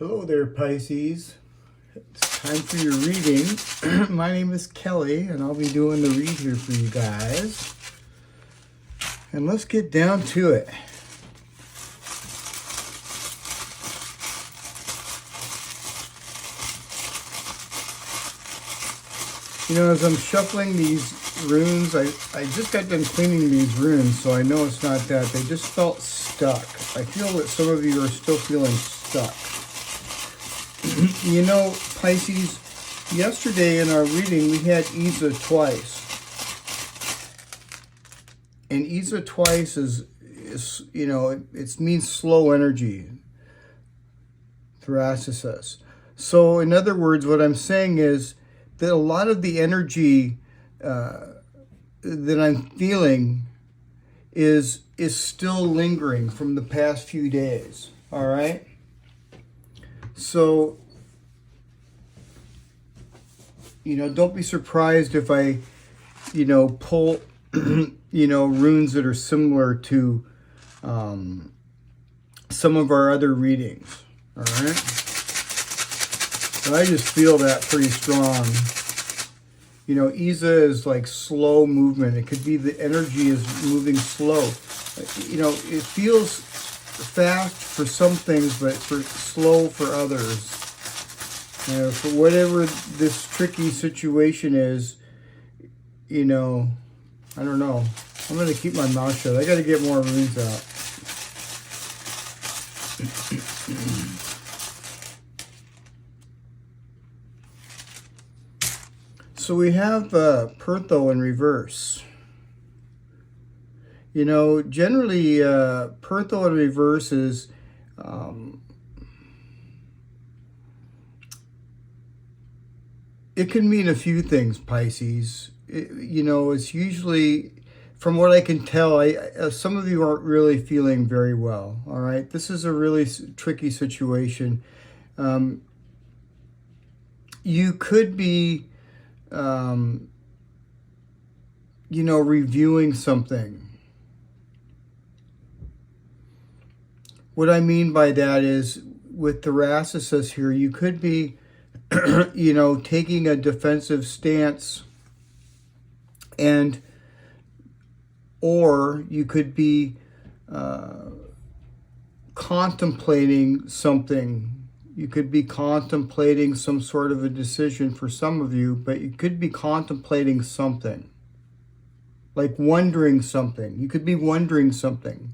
Hello there, Pisces. It's time for your reading. My name is Kelly, and I'll be doing the read here for you guys. And let's get down to it. You know, as I'm shuffling these runes, I just got done cleaning these runes, so I know it's not that. They just felt stuck. I feel that some of you are still feeling stuck. You know, Pisces, yesterday in our reading, we had Isa twice. And Isa twice is you know, it means slow energy, thoracicis. So, in other words, what I'm saying is that a lot of the energy that I'm feeling is still lingering from the past few days, all right? So, you know, don't be surprised if I, you know, pull, you know, runes that are similar to some of our other readings, all right? So I just feel that pretty strong. You know, Isa is like slow movement. It could be the energy is moving slow. You know, it feels fast for some things, but slow for others. You know, for whatever this tricky situation is, you know, I don't know. I'm going to keep my mouth shut. I got to get more runes out. So we have Pertho in reverse. You know, generally, Pertho in reverse is, it can mean a few things, Pisces. You know, it's usually, from what I can tell, some of you aren't really feeling very well, all right? This is a really tricky situation. You could be, you know, reviewing something. What I mean by that is, with thoracicis here, you could be, you know, taking a defensive stance, and or you could be contemplating something. You could be contemplating some sort of a decision for some of you, but you could be contemplating something, like wondering something. You could be wondering something.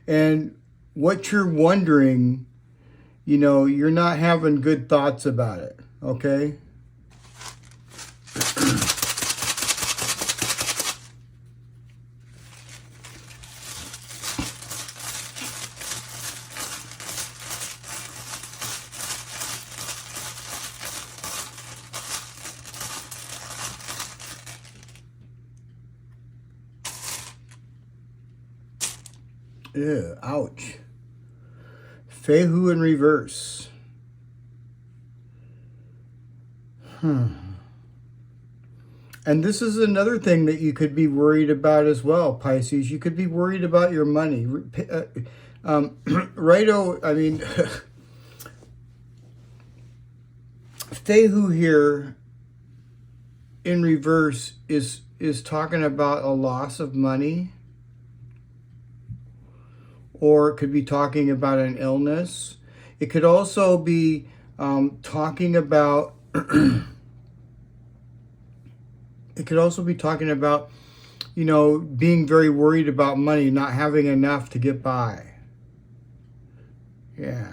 And what you're wondering, you know, you're not having good thoughts about it, okay? Ew, ouch. Fehu in reverse. And this is another thing that you could be worried about as well, Pisces. You could be worried about your money. Righto, I mean, Fehu here in reverse is talking about a loss of money. Or it could be talking about an illness. It could also be talking about, it could also be talking about, you know, being very worried about money, not having enough to get by. Yeah.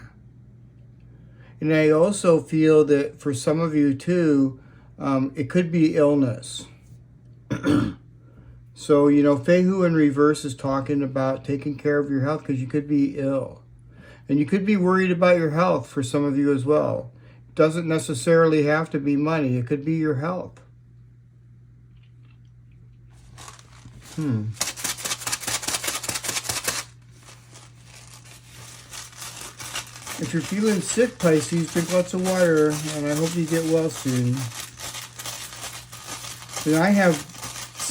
And I also feel that for some of you too, it could be illness. So, you know, Fehu in reverse is talking about taking care of your health because you could be ill. And you could be worried about your health for some of you as well. It doesn't necessarily have to be money. It could be your health. If you're feeling sick, Pisces, drink lots of water, and I hope you get well soon. And I have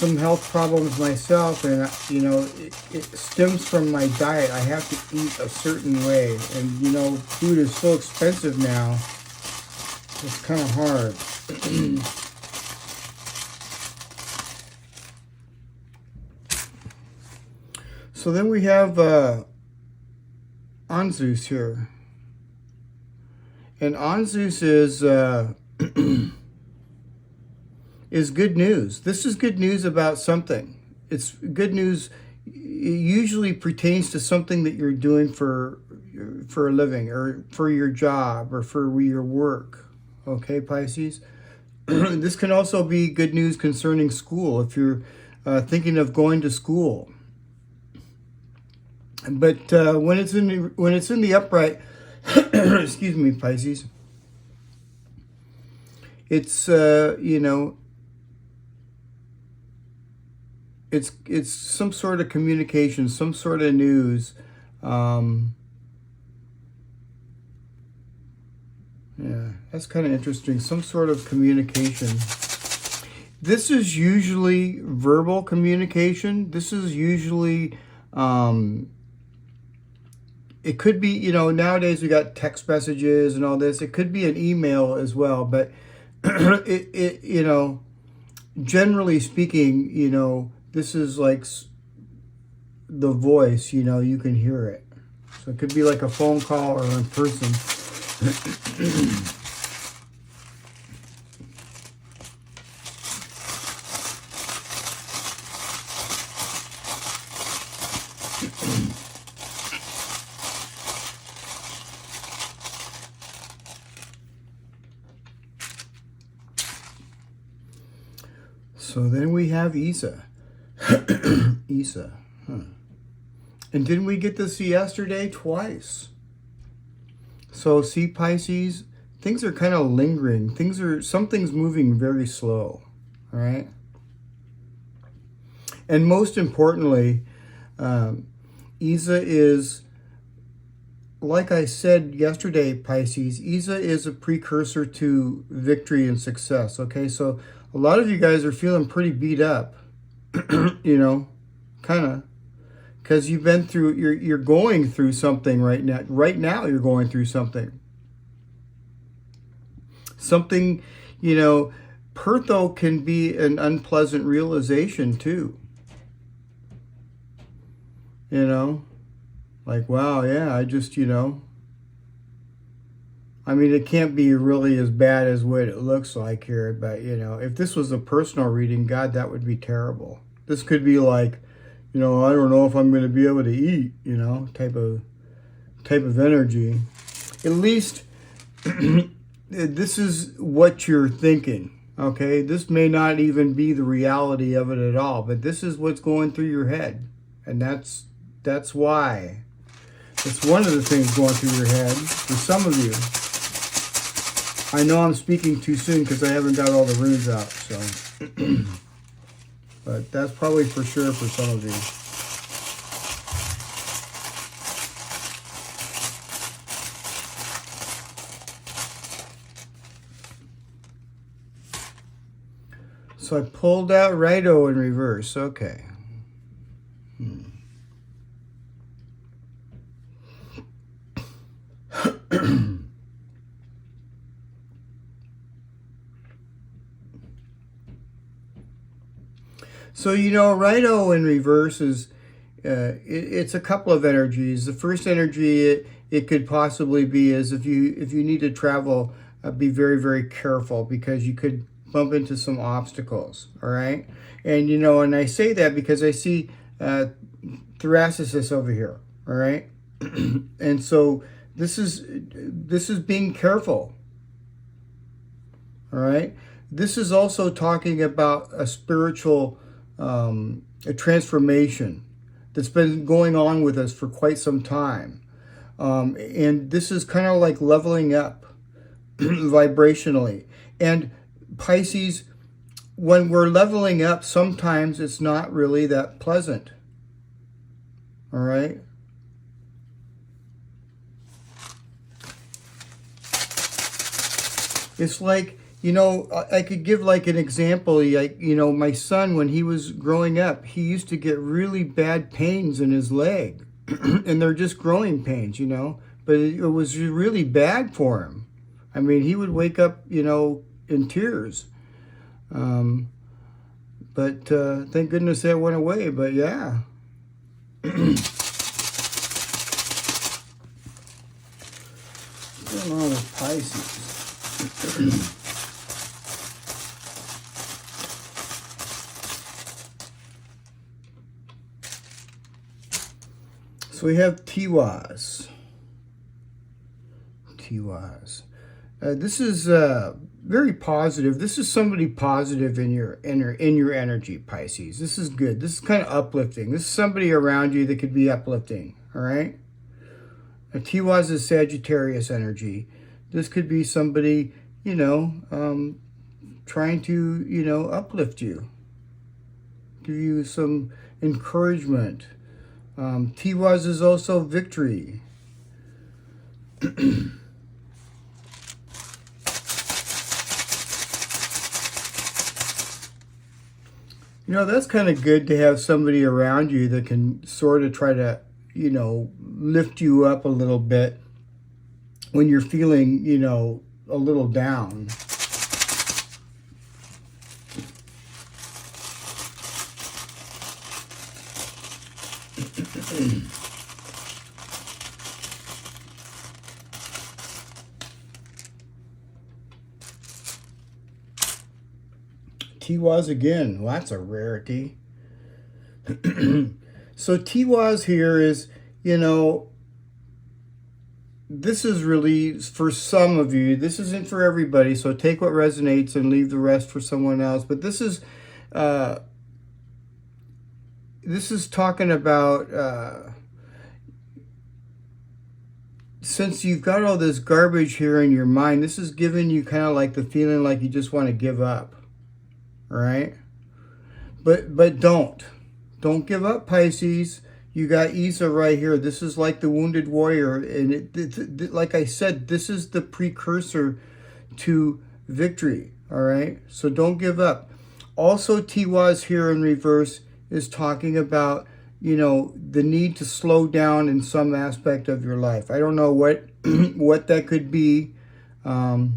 some health problems myself, and you know, it stems from my diet. I have to eat a certain way, and you know, food is so expensive now. It's kind of hard. So then we have Anzus here. And Anzus is good news. This is good news about something. It's good news. It usually pertains to something that you're doing for a living, or for your job, or for your work. Okay, Pisces? This can also be good news concerning school, if you're thinking of going to school. But when it's in the upright, excuse me, Pisces, it's you know, it's some sort of communication, some sort of news. Yeah, that's kind of interesting. Some sort of communication. This is usually verbal communication. This is usually it could be, you know, nowadays we got text messages and all this. It could be an email as well, but it you know, generally speaking, you know, this is like the voice, you know, you can hear it. So it could be like a phone call or in person. So then we have Isa. Isa. Huh. And didn't we get this yesterday? Twice. So see, Pisces, things are kind of lingering. Something's moving very slow. All right. And most importantly, Isa is, like I said yesterday, Pisces, Isa is a precursor to victory and success. Okay, so a lot of you guys are feeling pretty beat up, you know, kind of, because you've been through, you're going through something right now. Right now, you're going through something. Something, you know, Pertho can be an unpleasant realization too. You know, like, wow, yeah, I just, you know, I mean, it can't be really as bad as what it looks like here, but, you know, if this was a personal reading, God, that would be terrible. This could be like, you know, I don't know if I'm going to be able to eat, you know, type of energy. At least this is what you're thinking, okay? This may not even be the reality of it at all, but this is what's going through your head, and that's why. It's one of the things going through your head for some of you. I know I'm speaking too soon because I haven't got all the runes out, so. But that's probably for sure for some of you. So I pulled out Righto in reverse. Okay. So, you know, Righto in reverse is, it's a couple of energies. The first energy it could possibly be is if you need to travel, be very, very careful because you could bump into some obstacles, all right? And, you know, and I say that because I see thoracicis over here, all right? And so this is being careful, all right? This is also talking about a spiritual a transformation that's been going on with us for quite some time. And this is kind of like leveling up vibrationally. And Pisces, when we're leveling up, sometimes it's not really that pleasant. All right? It's like, You know, I could give like an example. Like, you know, my son, when he was growing up, he used to get really bad pains in his leg. And they're just growing pains, you know. But it was really bad for him. I mean, he would wake up, you know, in tears. But thank goodness that went away. But yeah. What's going on with Pisces? So we have Tiwaz. Tiwaz. This is very positive. This is somebody positive in your energy, Pisces. This is good. This is kind of uplifting. This is somebody around you that could be uplifting. All right. Tiwaz is Sagittarius energy. This could be somebody, you know, trying to, you know, uplift you, give you some encouragement. Tiwaz is also victory. You know, that's kind of good to have somebody around you that can sort of try to, you know, lift you up a little bit when you're feeling, you know, a little down. Tiwaz again. Well, that's a rarity. So Tiwaz here is, you know, this is really for some of you. This isn't for everybody, so take what resonates and leave the rest for someone else. But this is talking about since you've got all this garbage here in your mind, this is giving you kind of like the feeling like you just want to give up. All right? But don't give up, Pisces. You got Isa right here. This is like the wounded warrior, and like I said, this is the precursor to victory. All right, so don't give up. Also, Tiwaz here in reverse is talking about, you know, the need to slow down in some aspect of your life. I don't know what what that could be, but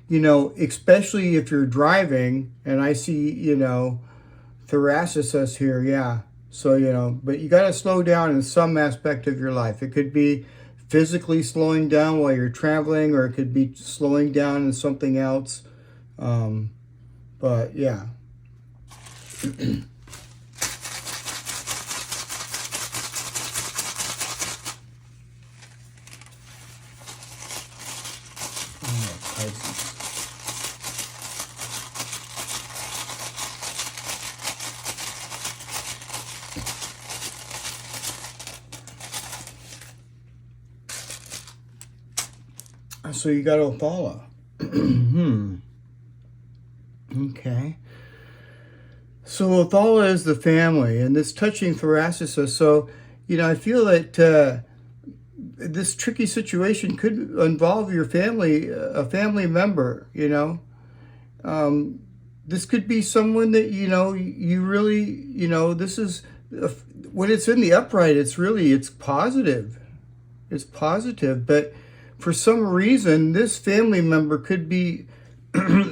you know, especially if you're driving, and I see, you know, Theracisus here, yeah. So, you know, but you got to slow down in some aspect of your life. It could be physically slowing down while you're traveling, or it could be slowing down in something else. But, yeah. So you got Othala. Okay. So Othala is the family, and this touching Theracisus. So, you know, I feel that this tricky situation could involve your family, a family member, you know. This could be someone that, you know, you really, you know, this is, when it's in the upright, it's positive. It's positive, but for some reason, this family member could be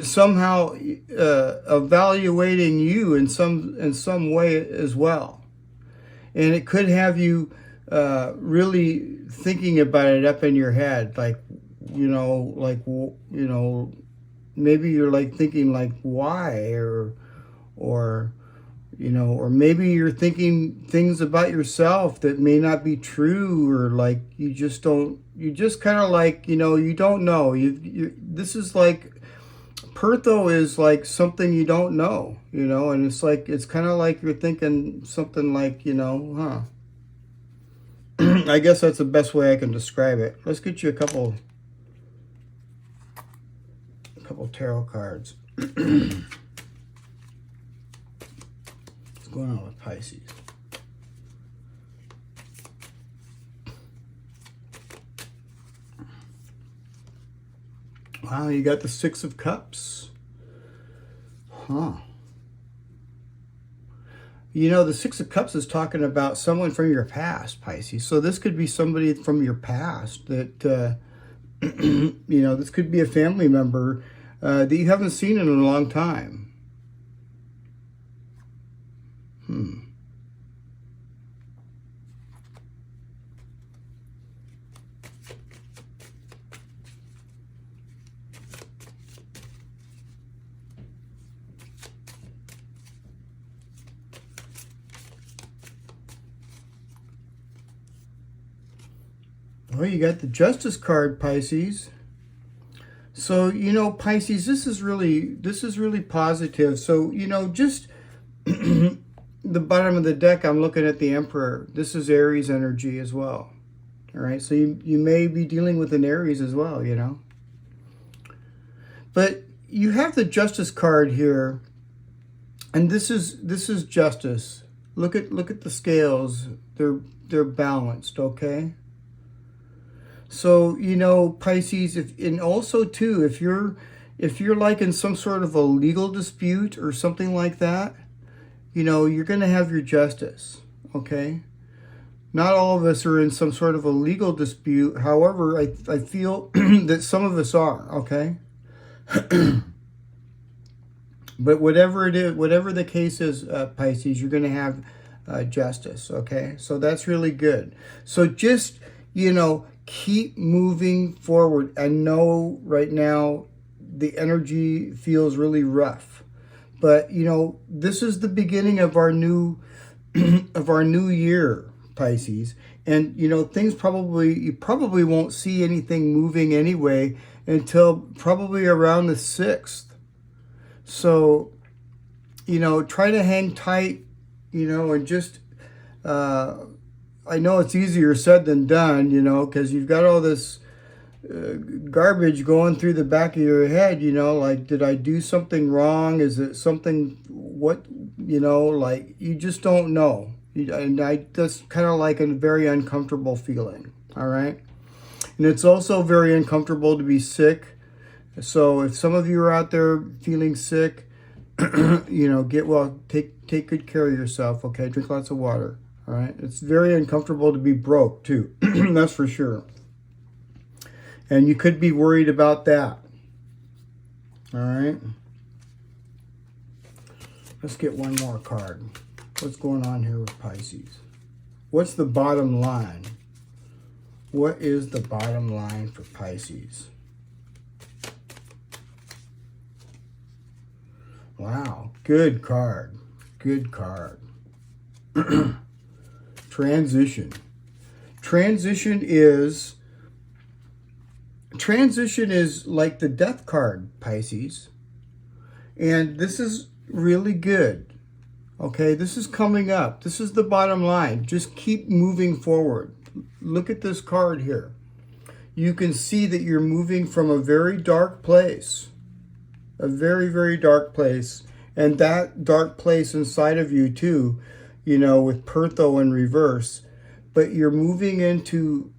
somehow evaluating you in some way as well, and it could have you really thinking about it up in your head, like, you know, maybe you're like thinking like why, or you know, or maybe you're thinking things about yourself that may not be true, or like you just kind of like, you know, you don't know. This is like, Pertho is like something you don't know, you know, and it's like, it's kind of like you're thinking something like, you know, I guess that's the best way I can describe it. Let's get you a couple tarot cards. What's going on with Pisces? Wow, you got the Six of Cups. Huh. You know, the Six of Cups is talking about someone from your past, Pisces. So this could be somebody from your past that, you know, this could be a family member that you haven't seen in a long time. Well, you got the Justice card, Pisces. So, you know, Pisces, this is really positive. So, you know, just the bottom of the deck, I'm looking at the Emperor. This is Aries energy as well. All right, so you may be dealing with an Aries as well, you know. But you have the Justice card here, and this is justice. Look at the scales. They're balanced, okay? So, you know, Pisces, and also too, if you're like in some sort of a legal dispute or something like that, you know, you're going to have your justice, okay? Not all of us are in some sort of a legal dispute. However, I feel that some of us are, okay? But whatever it is, whatever the case is, Pisces, you're going to have justice, okay? So that's really good. So just, you know, keep moving forward. I know right now the energy feels really rough, but you know, this is the beginning of our new of our new year, Pisces. And you know, you probably won't see anything moving anyway until probably around the 6th. So, you know, try to hang tight, you know, and just I know it's easier said than done, you know, because you've got all this garbage going through the back of your head, you know, like, did I do something wrong? Is it something, what, you know, like, you just don't know. And that's kind of like a very uncomfortable feeling, all right? And it's also very uncomfortable to be sick. So if some of you are out there feeling sick, you know, get well, take good care of yourself, okay? Drink lots of water. All right, it's very uncomfortable to be broke too. That's for sure. And you could be worried about that. All right. Let's get one more card. What's going on here with Pisces? What's the bottom line? What is the bottom line for Pisces? Wow, good card. Good card. Transition. Transition is like the Death card, Pisces. And this is really good. Okay, this is coming up. This is the bottom line. Just keep moving forward. Look at this card here. You can see that you're moving from a very dark place. A very, very dark place. And that dark place inside of you too, you know, with Pertho in reverse, but you're moving into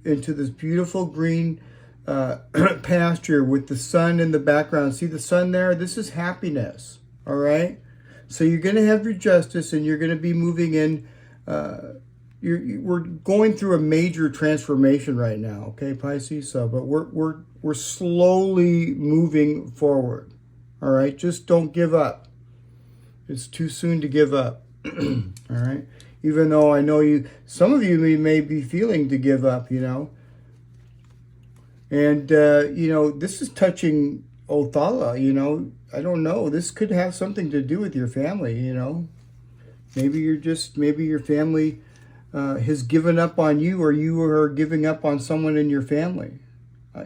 this beautiful green pasture with the sun in the background. See the sun there? This is happiness, all right? So you're going to have your justice, and you're going to be moving in. We're going through a major transformation right now, okay, Pisces? So, but we're slowly moving forward, all right? Just don't give up. It's too soon to give up. All right, even though I know some of you may be feeling to give up, you know. And you know, this is touching Othala, you know. I don't know. This could have something to do with your family, you know. Maybe your family has given up on you, or you are giving up on someone in your family.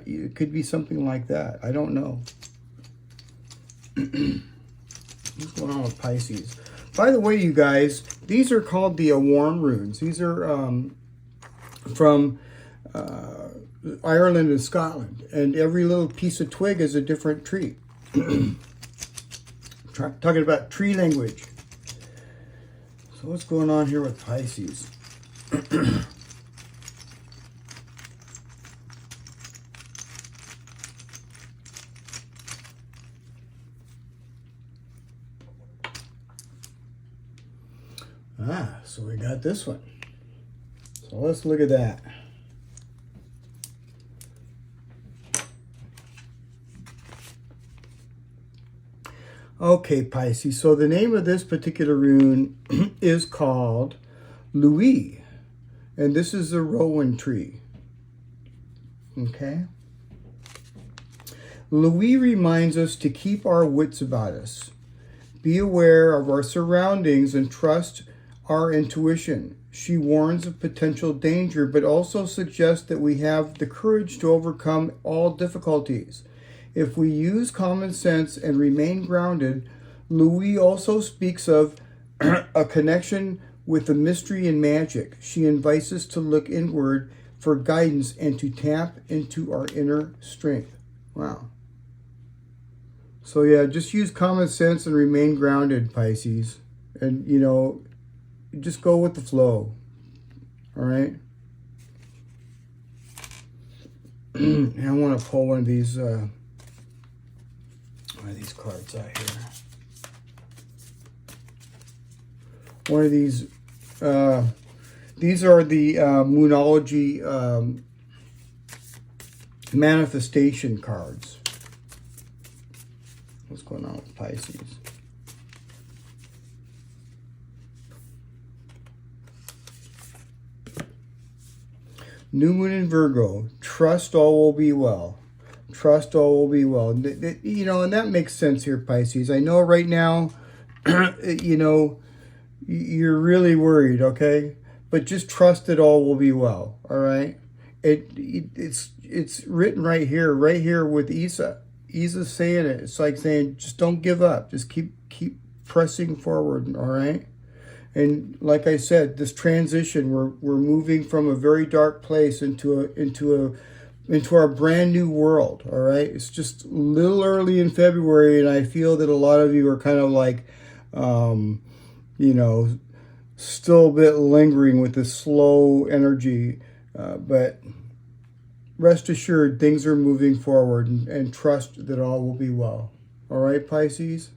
It could be something like that. I don't know. What's going on with Pisces? By the way, you guys, these are called the Warm runes. These are from Ireland and Scotland. And every little piece of twig is a different tree. Talking about tree language. So what's going on here with Pisces? So we got this one. So let's look at that. Okay, Pisces. So the name of this particular rune is called Louis. And this is the rowan tree. Okay? Louis reminds us to keep our wits about us. Be aware of our surroundings and trust our intuition. She warns of potential danger, but also suggests that we have the courage to overcome all difficulties. If we use common sense and remain grounded, Louis also speaks of a connection with the mystery and magic. She invites us to look inward for guidance and to tap into our inner strength. Wow. So yeah, just use common sense and remain grounded, Pisces. And, you know, just go with the flow. All right? And I want to pull one of these cards out here. One of these are the Moonology manifestation cards. What's going on with Pisces? New Moon in Virgo. Trust all will be well. Trust all will be well. You know, and that makes sense here, Pisces. I know right now, you know, you're really worried, okay? But just trust that all will be well, all right? It's written right here with Isa. Isa's saying it. It's like saying, just don't give up. Just keep pressing forward, all right? And like I said, this transition, we're moving from a very dark place into our brand new world, all right? It's just a little early in February, and I feel that a lot of you are kind of like, you know, still a bit lingering with this slow energy, but rest assured, things are moving forward, and trust that all will be well. All right, Pisces?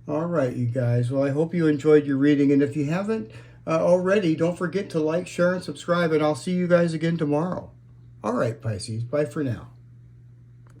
All right, you guys. Well, I hope you enjoyed your reading, and if you haven't already, don't forget to like, share, and subscribe, and I'll see you guys again tomorrow. All right, Pisces. Bye for now.